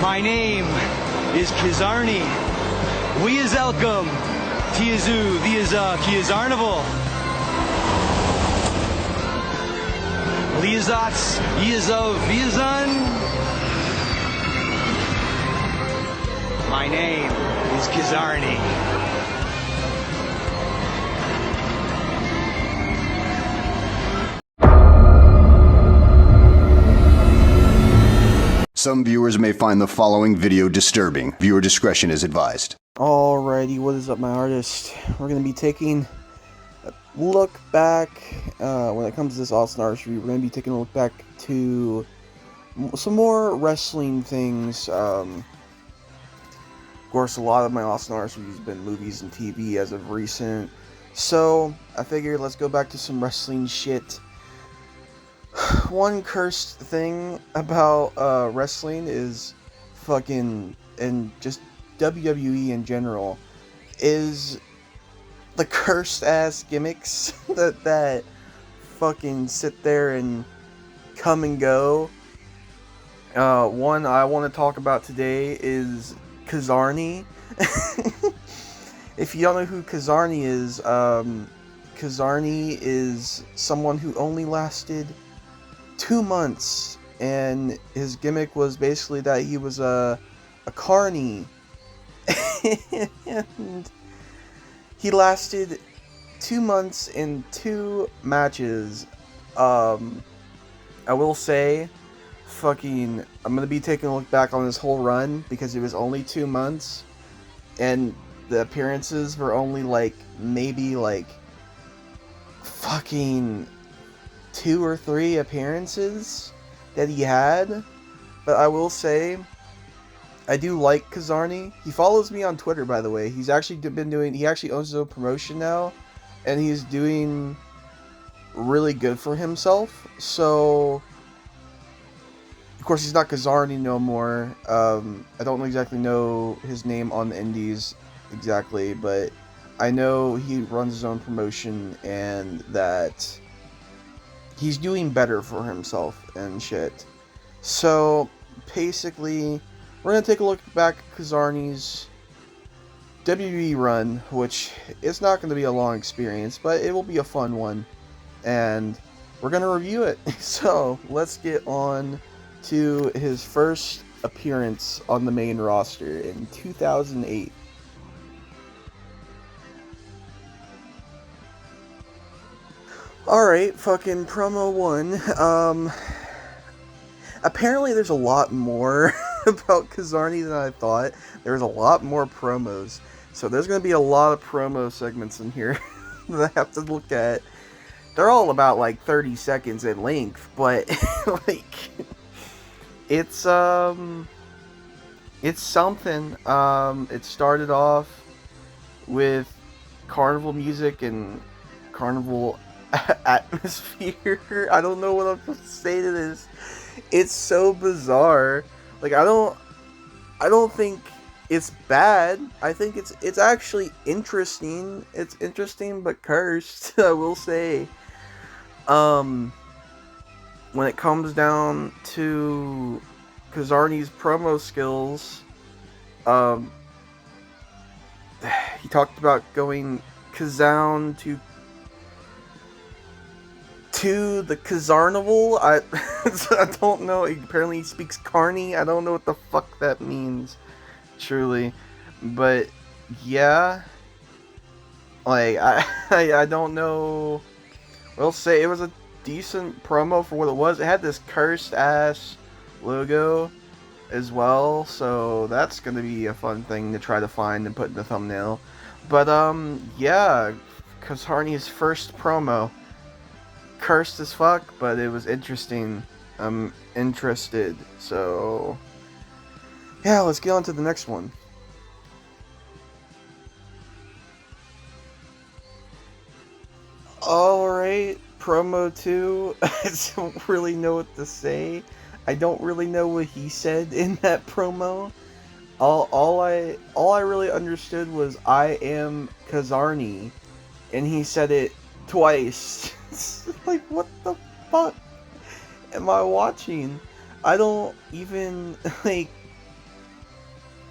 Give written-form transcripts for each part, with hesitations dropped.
My name is KIZARNY. We is welcome. Tiazu, the is KIZARNY. Liazats, Yizov, Viazan. My name is KIZARNY. Some viewers may find the following video disturbing. Viewer discretion is advised. Alrighty, what is up, my artist? We're going to be taking a look back, when it comes to this Austintheartist review, we're going to be taking a look back to some more wrestling things. Of course, a lot of my Austintheartist reviews have been movies and TV as of recent, so I figured let's go back to some wrestling shit. One cursed thing about wrestling is fucking, and just WWE in general, is the cursed ass gimmicks that fucking sit there and come and go. One I want to talk about today is KIZARNY. If you don't know who KIZARNY is, KIZARNY is someone who only lasted 2 months, and his gimmick was basically that he was a carny, and he lasted 2 months in 2 matches. I will say, I'm gonna be taking a look back on this whole run because it was only 2 months, and the appearances were only maybe fucking 2 or 3 appearances that he had. But I will say, I do like KIZARNY. He follows me on Twitter, by the way. He's actually he actually owns his own promotion now, and he's doing really good for himself. So, of course, he's not KIZARNY no more. I don't exactly know his name on the indies exactly, but I know he runs his own promotion and that he's doing better for himself and shit. So, basically, we're going to take a look back at KIZARNY's WWE run, which is not going to be a long experience, but it will be a fun one, and we're going to review it. So, let's get on to his first appearance on the main roster in 2008. Alright, fucking promo 1. Apparently there's a lot more about KIZARNY than I thought. There's a lot more promos. So there's going to be a lot of promo segments in here that I have to look at. They're all about 30 seconds in length, but it's something. It started off with carnival music and carnival atmosphere. I don't know what I'm supposed to say to this. It's so bizarre. I don't think it's bad. I think it's actually interesting. It's interesting but cursed, I will say. When it comes down to KIZARNY's promo skills, he talked about going Kazown to the KIZARNY. I don't know. Apparently he speaks Carney. I don't know what the fuck that means, truly. But yeah, I don't know. We'll say it was a decent promo for what it was. It had this cursed ass logo as well, so that's gonna be a fun thing to try to find and put in the thumbnail. But yeah, KIZARNY's first promo. Cursed as fuck, but it was interesting. I'm interested. So, yeah, let's get on to the next one. Alright, promo 2. I don't really know what to say. I don't really know what he said in that promo. All I really understood was I am KIZARNY, and he said it twice. What the fuck am I watching? I don't even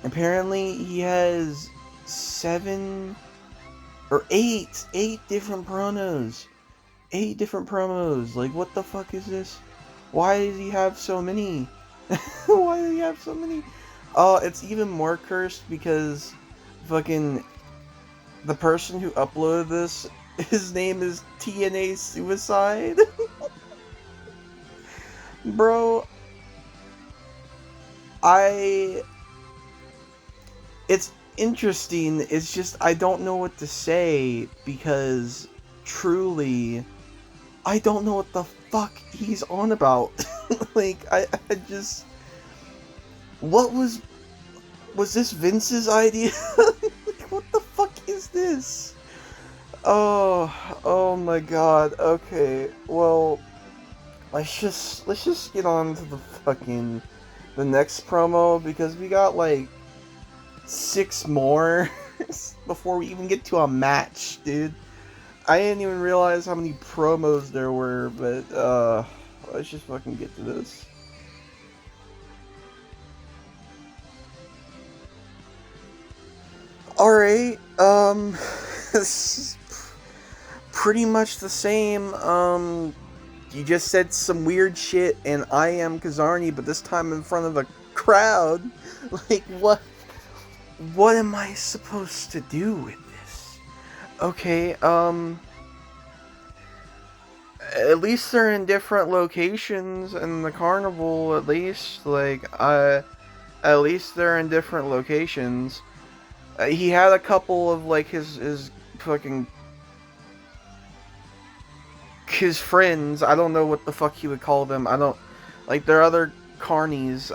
Apparently, he has 7 or 8 different promos. 8 different promos. Like, what the fuck is this? Why does he have so many? Why does he have so many? Oh, it's even more cursed because fucking the person who uploaded this, his name is TNA Suicide. Bro, it's interesting. It's just I don't know what to say because truly I don't know what the fuck he's on about. Like I just was this Vince's idea? Like, what the fuck is this? Oh my god. Okay. Well, let's just get on to the next promo because we got like 6 more before we even get to a match, dude. I didn't even realize how many promos there were, but let's just fucking get to this. Alright, this is pretty much the same. You just said some weird shit, and I am KIZARNY, but this time in front of a crowd. Like, what am I supposed to do with this? Okay, at least they're in different locations in the carnival, at least. Like, at least they're in different locations. He had a couple of, like, his fucking... his friends. I don't know what the fuck he would call them. I don't... like, they're other carnies.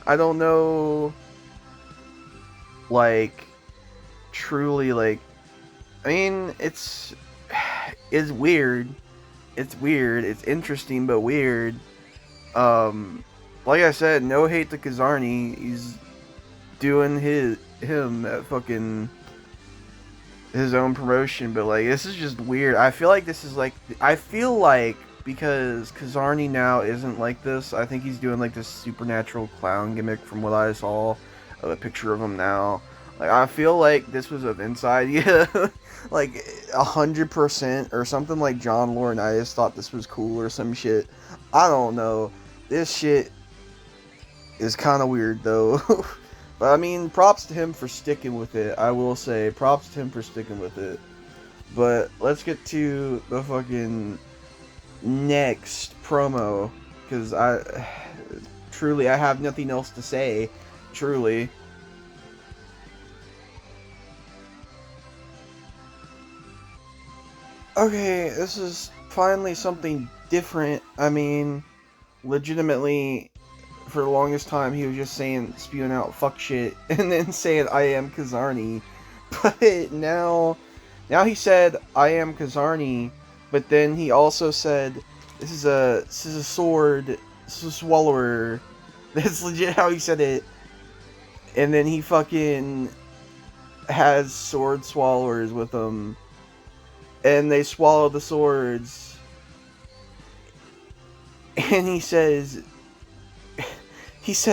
I don't know... like... truly, like... I mean, it's weird. It's weird. It's interesting, but weird. Like I said, no hate to KIZARNY. He's doing him at fucking his own promotion, but like this is just weird. I feel like because KIZARNY now isn't like this. I think he's doing like this supernatural clown gimmick from what I saw of a picture of him now. Like I feel like this was a Vince idea, like 100% or something. Like John Laurinaitis thought this was cool or some shit. I don't know. This shit is kind of weird though. But I mean, props to him for sticking with it. I will say, props to him for sticking with it. But let's get to the fucking next promo, because I have nothing else to say. Truly. Okay, this is finally something different. I mean, legitimately, for the longest time, he was just spewing out fuck shit, and then saying, I am KIZARNY. But now he said, I am KIZARNY, but then he also said, this is a sword, this is a swallower. That's legit how he said it. And then he fucking has sword swallowers with him. And they swallow the swords. And he says, this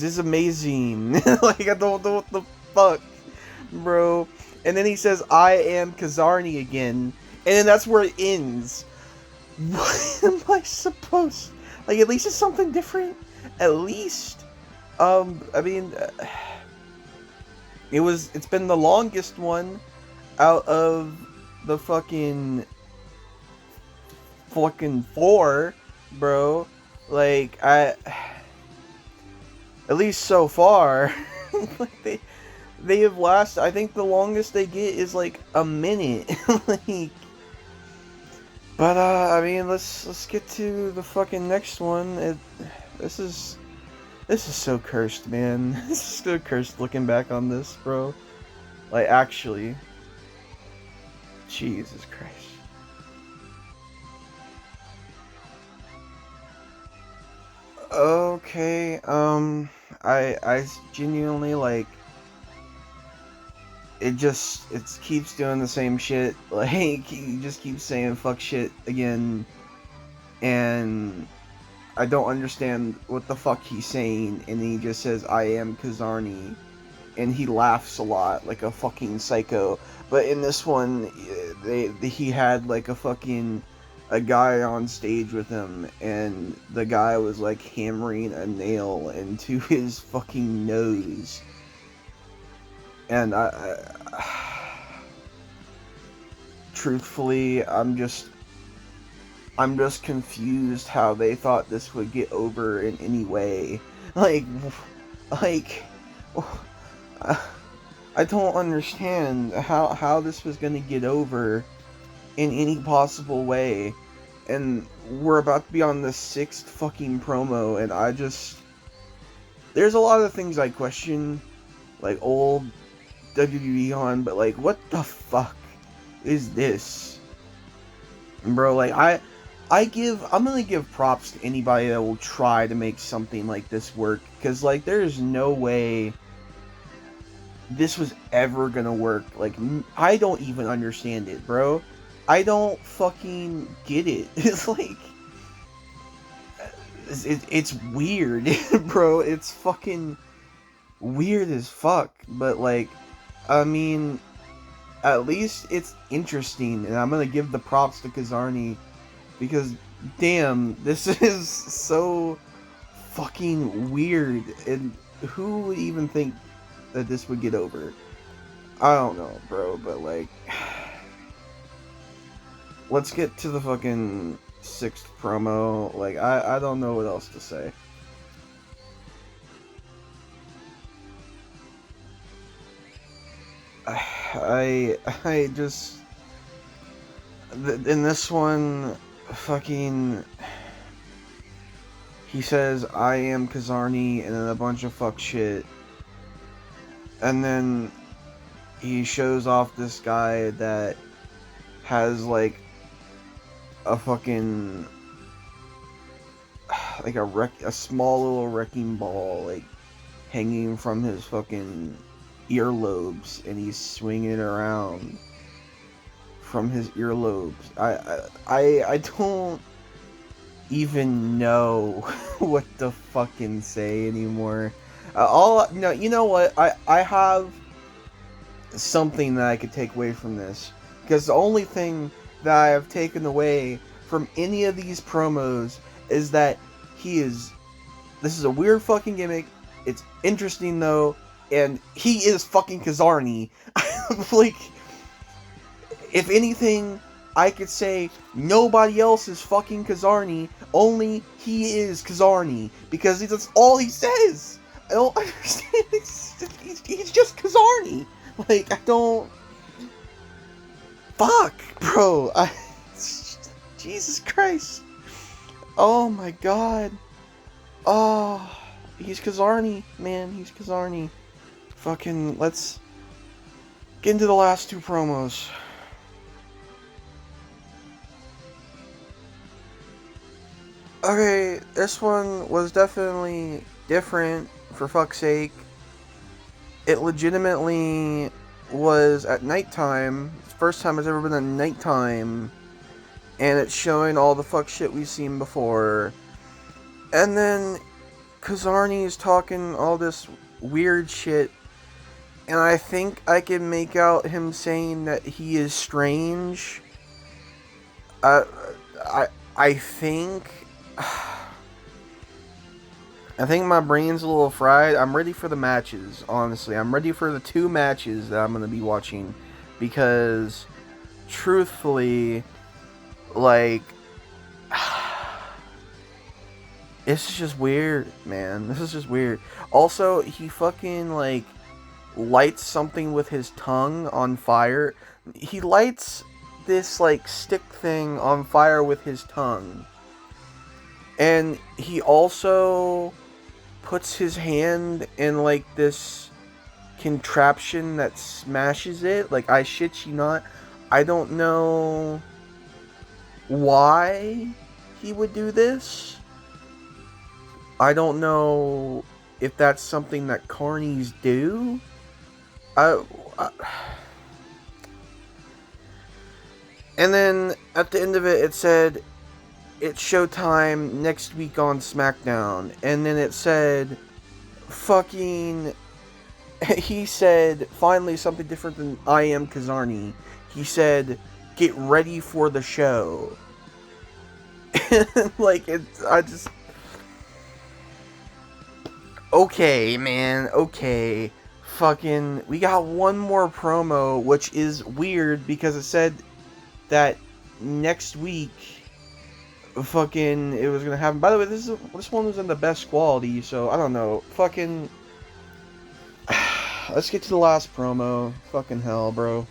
is amazing. Like, I don't know what the fuck, bro. And then he says, I am KIZARNY again. And then that's where it ends. What am I supposed... like, at least it's something different. At least. I mean... it's been the longest one out of the fucking 4, bro. Like, at least so far. Like, they have lasted, I think the longest they get is like a minute. Like, but I mean, let's get to the fucking next one. This is so cursed, man. This is so cursed looking back on this, bro. Like, actually. Jesus Christ. Okay, I genuinely, like, it keeps doing the same shit. Like, he just keeps saying fuck shit again, and I don't understand what the fuck he's saying, and he just says, I am KIZARNY, and he laughs a lot, like a fucking psycho. But in this one, he had, like, a guy on stage with him, and the guy was, like, hammering a nail into his fucking nose. And truthfully, I'm just confused how they thought this would get over in any way. Like, I don't understand how this was gonna get over in any possible way. And we're about to be on the 6th fucking promo, and there's a lot of things I question, like, old WWE on, but, like, what the fuck is this? Bro, like, I'm gonna give props to anybody that will try to make something like this work, because, like, there's no way this was ever gonna work. Like, I don't even understand it, bro. I don't fucking get it. It's like, it's weird, bro. It's fucking weird as fuck, but, like, I mean, at least it's interesting, and I'm gonna give the props to KIZARNY, because, damn, this is so fucking weird, and who would even think that this would get over? I don't know, bro, but, like, let's get to the fucking 6th promo. Like, I don't know what else to say. I just, in this one, fucking, he says, I am KIZARNY, and then a bunch of fuck shit, and then he shows off this guy that has, like, a fucking, like, a small little wrecking ball, like, hanging from his fucking earlobes, and he's swinging it around from his earlobes. I don't even know what to fucking say anymore. No, you know what? I have something that I could take away from this, because the only thing that I have taken away from any of these promos is that this is a weird fucking gimmick. It's interesting though, and he is fucking KIZARNY. Like, if anything, I could say nobody else is fucking KIZARNY, only he is KIZARNY, because that's all he says. I don't understand. He's just KIZARNY. Like, I don't... Fuck, bro. Jesus Christ. Oh my god. Oh, he's KIZARNY, man. He's KIZARNY. Fucking, let's get into the last 2 promos. Okay, this one was definitely different, for fuck's sake. It legitimately was at nighttime. It's the first time it's ever been at nighttime. And it's showing all the fuck shit we've seen before. And then KIZARNY is talking all this weird shit. And I think I can make out him saying that he is strange. I think... I think my brain's a little fried. I'm ready for the matches, honestly. I'm ready for the 2 matches that I'm going to be watching. Because, truthfully, like, this is just weird, man. This is just weird. Also, he fucking, like, lights something with his tongue on fire. He lights this, like, stick thing on fire with his tongue. And he also puts his hand in, like, this contraption that smashes it. Like, I shit you not. I don't know why he would do this. I don't know if that's something that carnies do. And then, at the end of it, it said, it's showtime next week on SmackDown. And then it said, fucking, he said, finally something different than I am KIZARNY. He said, get ready for the show. Like, I just... Okay, man, okay. Fucking, we got one more promo, which is weird because it said that next week, fucking, it was gonna happen. By the way, this one was in the best quality, so I don't know. Fucking, let's get to the last promo. Fucking hell, bro.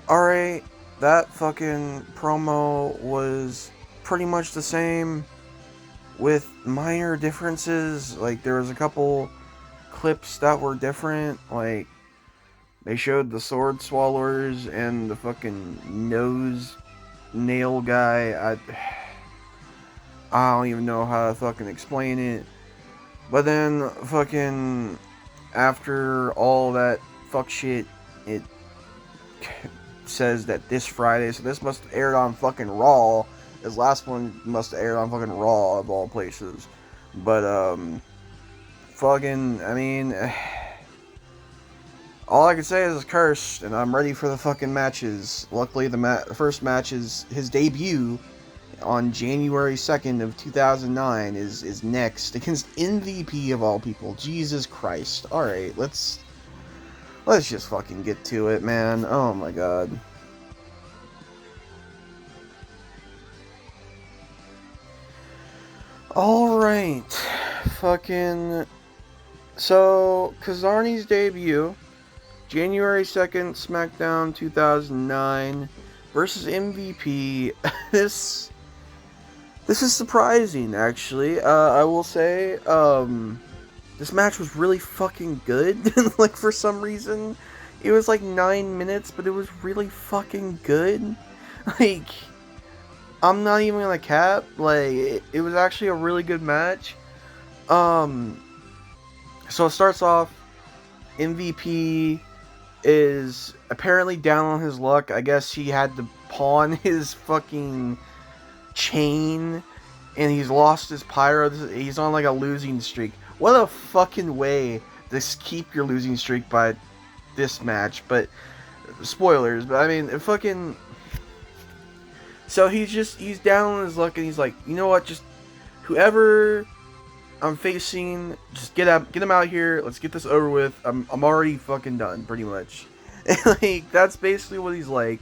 Alright, that fucking promo was pretty much the same with minor differences. Like, there was a couple clips that were different. Like, they showed the sword swallowers and the fucking nose nail guy. I don't even know how to fucking explain it. But then, fucking, after all that fuck shit, it says that this Friday, so this must have aired on fucking Raw. This last one must have aired on fucking Raw, of all places. But, fucking, I mean, all I can say is it's cursed, and I'm ready for the fucking matches. Luckily, the first match is his debut on January 2nd of 2009 is next against MVP of all people. Jesus Christ. Alright, let's just fucking get to it, man. Oh my god. Alright. Fucking... So, KIZARNY's debut, January 2nd, SmackDown 2009, versus MVP. This is surprising, actually. I will say, this match was really fucking good. Like, for some reason, it was like 9 minutes, but it was really fucking good. Like, I'm not even gonna cap. Like, it was actually a really good match. So it starts off, MVP is apparently down on his luck. I guess he had to pawn his fucking chain, and he's lost his pyro. He's on like a losing streak. What a fucking way to keep your losing streak by this match. But spoilers. But I mean, fucking. So he's down on his luck, and he's like, you know what? Just whoever I'm facing, just get him out here. Let's get this over with. I'm already fucking done, pretty much. Like, that's basically what he's like.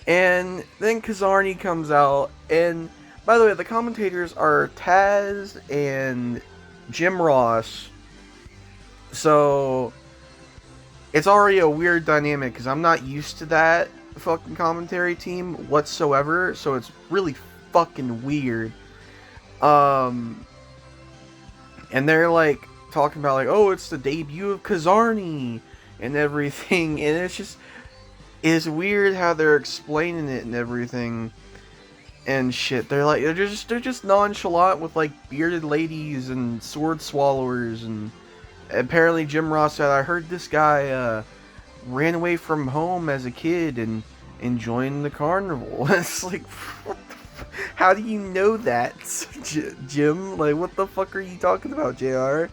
And then KIZARNY comes out, and by the way, the commentators are Taz and Jim Ross. So it's already a weird dynamic because I'm not used to that fucking commentary team whatsoever. So it's really fucking weird. And they're like talking about like, oh, it's the debut of KIZARNY and everything, and it's weird how they're explaining it and everything and shit. They're just nonchalant with like bearded ladies and sword swallowers, and apparently Jim Ross said, I heard this guy ran away from home as a kid and joined the carnival. It's like, what the how do you know that, Jim? Like, what the fuck are you talking about, JR?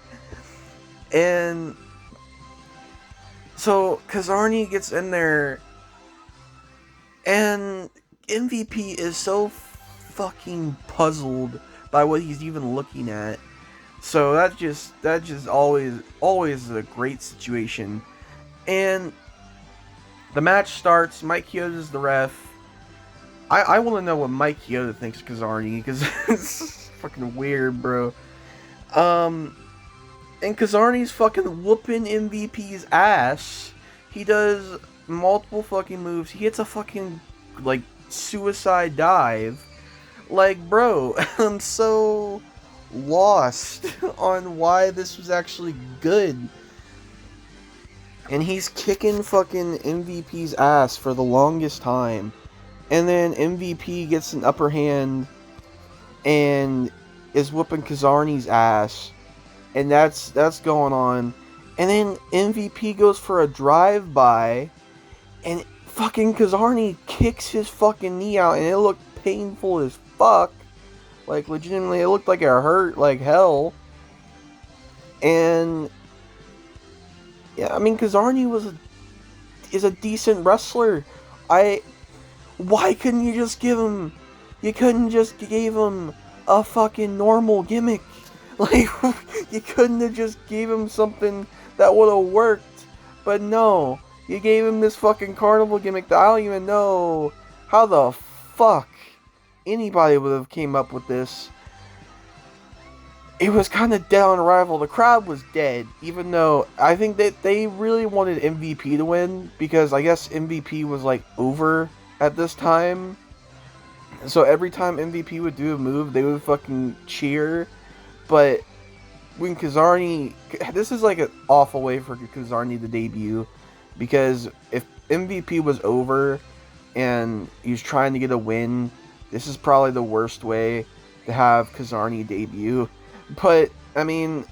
And so KIZARNY gets in there, and MVP is so fucking puzzled by what he's even looking at. So that's just always a great situation. And the match starts. Mike Chioda's the ref. I want to know what Mike Chioda thinks of KIZARNY, because it's fucking weird, bro. And KIZARNY's fucking whooping MVP's ass. He does multiple fucking moves. He hits a fucking, like, suicide dive. Like, bro, I'm so lost on why this was actually good. And he's kicking fucking MVP's ass for the longest time. And then MVP gets an upper hand and is whooping KIZARNY's ass. And that's going on. And then MVP goes for a drive-by and fucking KIZARNY kicks his fucking knee out, and it looked painful as fuck. Like, legitimately, it looked like it hurt like hell. And yeah, I mean, KIZARNY is a decent wrestler. Why couldn't you just give him? You couldn't just give him a fucking normal gimmick. Like, you couldn't have just gave him something that would have worked. But no, you gave him this fucking carnival gimmick that I don't even know how the fuck anybody would have came up with this. It was kind of dead on arrival. The crowd was dead, even though I think that they really wanted MVP to win, because I guess MVP was like over at this time. So every time MVP would do a move, they would fucking cheer. But when KIZARNY, this is like an awful way for KIZARNY to debut, because if MVP was over and he's trying to get a win, this is probably the worst way to have KIZARNY debut. But, I mean,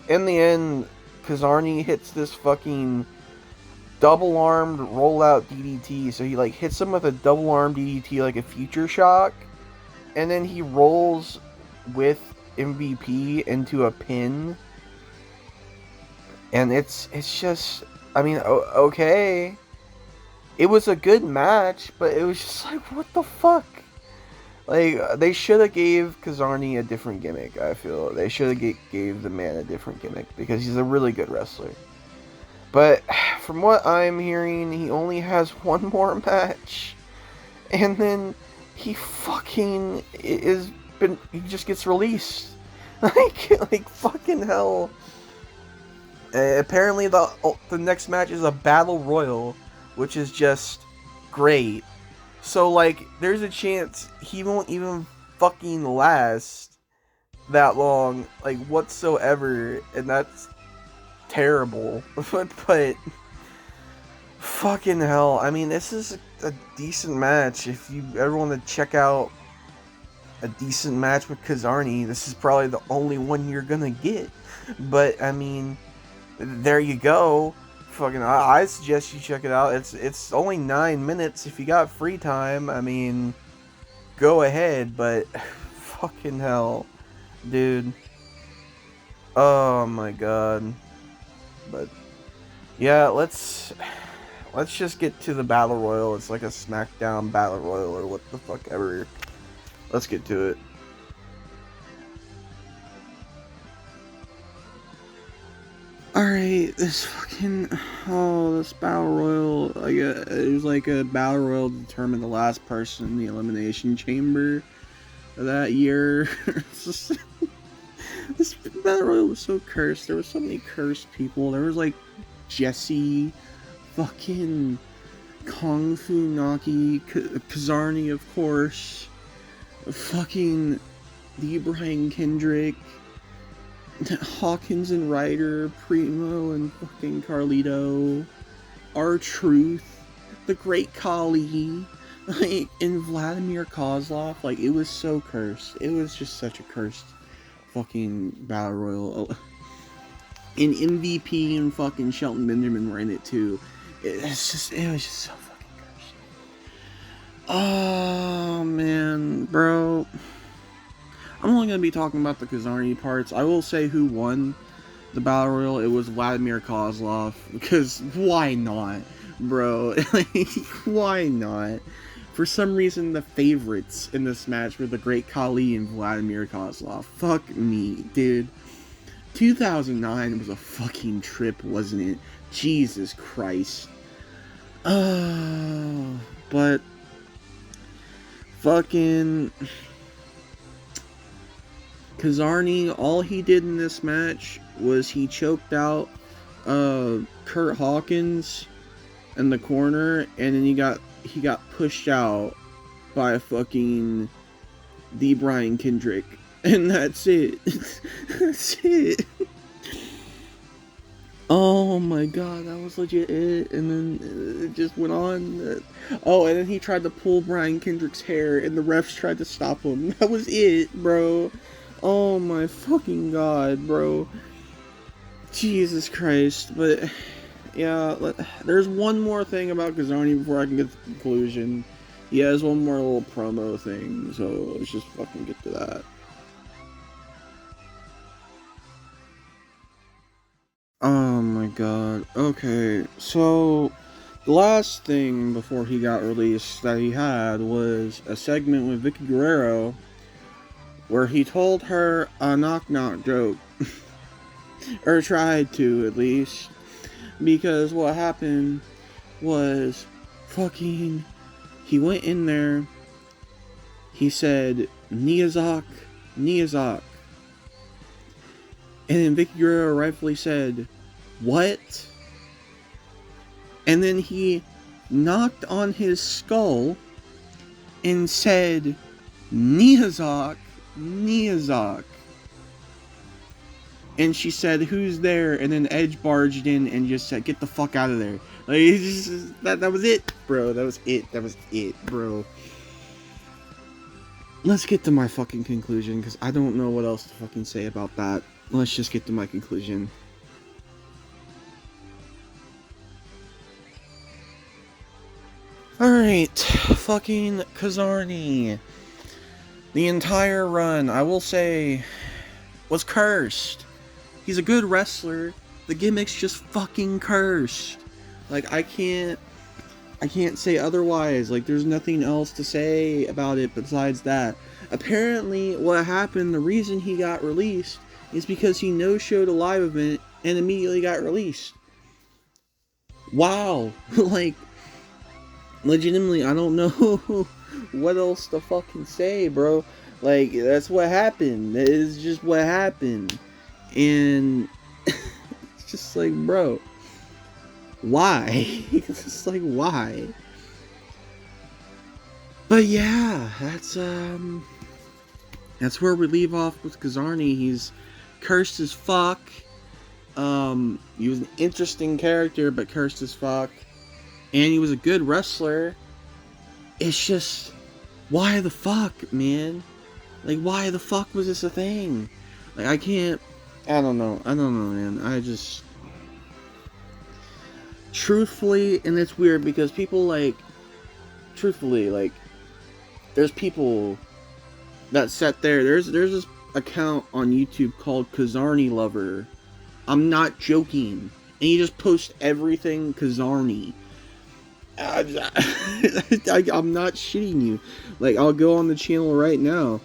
in the end, KIZARNY hits this fucking double-armed rollout DDT. So he, like, hits him with a double-armed DDT, like a future shock. And then he rolls with MVP into a pin. And it's just, I mean, okay. It was a good match, but it was just like, what the fuck? Like, they should have gave KIZARNY a different gimmick, I feel. They should have gave the man a different gimmick, because he's a really good wrestler. But, from what I'm hearing, he only has one more match. And then, he fucking he just gets released. Like fucking hell. Apparently, the next match is a Battle Royal, which is just great. So, like, there's a chance he won't even fucking last that long, like, whatsoever, and that's terrible. But fucking hell, I mean, this is a decent match. If you ever want to check out a decent match with KIZARNY, this is probably the only one you're gonna get. But, I mean, there you go. Fucking, I suggest you check it out. It's only 9 minutes. If you got free time, I mean, go ahead. But fucking hell, dude. Oh my god. But yeah, let's just get to the Battle Royal. It's like a SmackDown Battle Royal or what the fuck ever. Let's get to it. Alright, this Battle Royal, like, it was like a Battle Royal to determine the last person in the Elimination Chamber of that year. This Battle Royal was so cursed. There were so many cursed people. There was, like, Jesse, fucking Kung Fu Naki, KIZARNY, of course, fucking the Brian Kendrick, Hawkins and Ryder, Primo and fucking Carlito, R-Truth, the Great Khali, like, and Vladimir Kozlov. Like, it was so cursed. It was just such a cursed fucking Battle Royal. And MVP and fucking Shelton Benjamin were in it too. It was just so fucking cursed. Oh man, bro. I'm only going to be talking about the KIZARNY parts. I will say who won the Battle Royal. It was Vladimir Kozlov. Because why not, bro? Like, why not? For some reason, the favorites in this match were the Great Khali and Vladimir Kozlov. Fuck me, dude. 2009 was a fucking trip, wasn't it? Jesus Christ. But fucking KIZARNY, all he did in this match was he choked out Kurt Hawkins in the corner, and then he got pushed out by fucking the Brian Kendrick, and that's it. That's it. Oh my god, that was legit it. And then it just went on. Oh, and then he tried to pull Brian Kendrick's hair, and the refs tried to stop him. That was it, bro. Oh my fucking god, bro. Jesus Christ. But there's one more thing about KIZARNY before I can get to the conclusion. He has one more little promo thing, so let's just fucking get to that. Oh my god. Okay, so the last thing before he got released that he had was a segment with Vicky Guerrero where he told her a knock-knock joke. Or tried to, at least. Because what happened was fucking... He went in there. He said, Niyazak, Niyazak. And then Vicky Guerrero rightfully said, what? And then he knocked on his skull and said, Niyazak, Niyazak. And she said, who's there? And then Edge barged in and just said, get the fuck out of there. Like, it's just, that was it, bro. That was it, bro. Let's get to my fucking conclusion, because I don't know what else to fucking say about that. Let's just get to my conclusion. Alright, fucking KIZARNY. The entire run, I will say, was cursed. He's a good wrestler. The gimmick's just fucking cursed. Like, I can't say otherwise. Like, there's nothing else to say about it besides that. Apparently, what happened, the reason he got released is because he no-showed a live event and immediately got released. Wow. Like, legitimately, I don't know what else to fucking say, bro. Like, that's what happened. That is just what happened. And it's just like, bro, why? It's just like, why? But yeah, that's where we leave off with KIZARNY. He's cursed as fuck. He was an interesting character, but cursed as fuck. And he was a good wrestler. It's just, why the fuck, man? Like, why the fuck was this a thing? Like, I don't know, man. Truthfully, and it's weird because people, like, truthfully, like, there's people that sat there. There's this account on YouTube called KIZARNY Lover. I'm not joking. And he just posts everything KIZARNY. I'm not shitting you. Like, I'll go on the channel right now,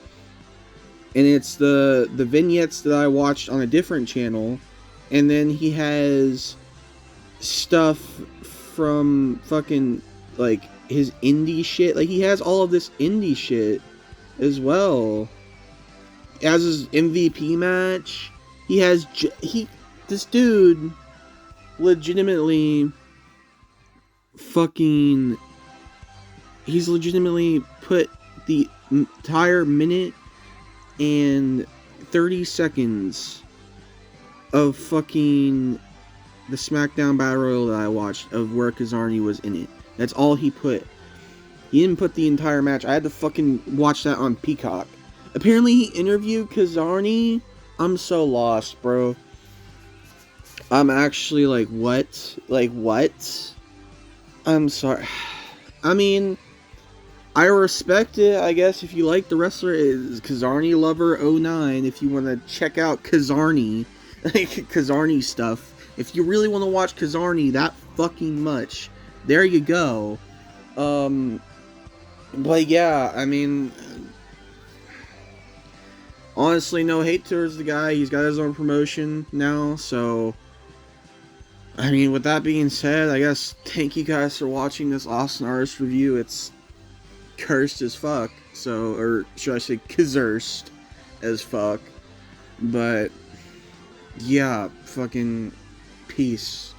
and it's the vignettes that I watched on a different channel, and then he has stuff from fucking, like, his indie shit. Like, he has all of this indie shit as well. He has his MVP match. He has this dude legitimately fucking, he's legitimately put the entire minute and 30 seconds of fucking the SmackDown Battle Royal that I watched of where KIZARNY was in it. That's all he put. He didn't put the entire match. I had to fucking watch that on Peacock. Apparently he interviewed KIZARNY. I'm so lost, bro. I'm actually like, what? Like, what? I'm sorry. I mean, I respect it, I guess. If you like the wrestler, is KIZARNY Lover 09. If you want to check out KIZARNY, like, KIZARNY stuff. If you really want to watch KIZARNY that fucking much, there you go. But yeah, I mean, honestly, no hate towards the guy. He's got his own promotion now, so I mean, with that being said, I guess thank you guys for watching this Austintheartist review. It's cursed as fuck, so, or should I say KIZARST as fuck. But yeah, fucking peace.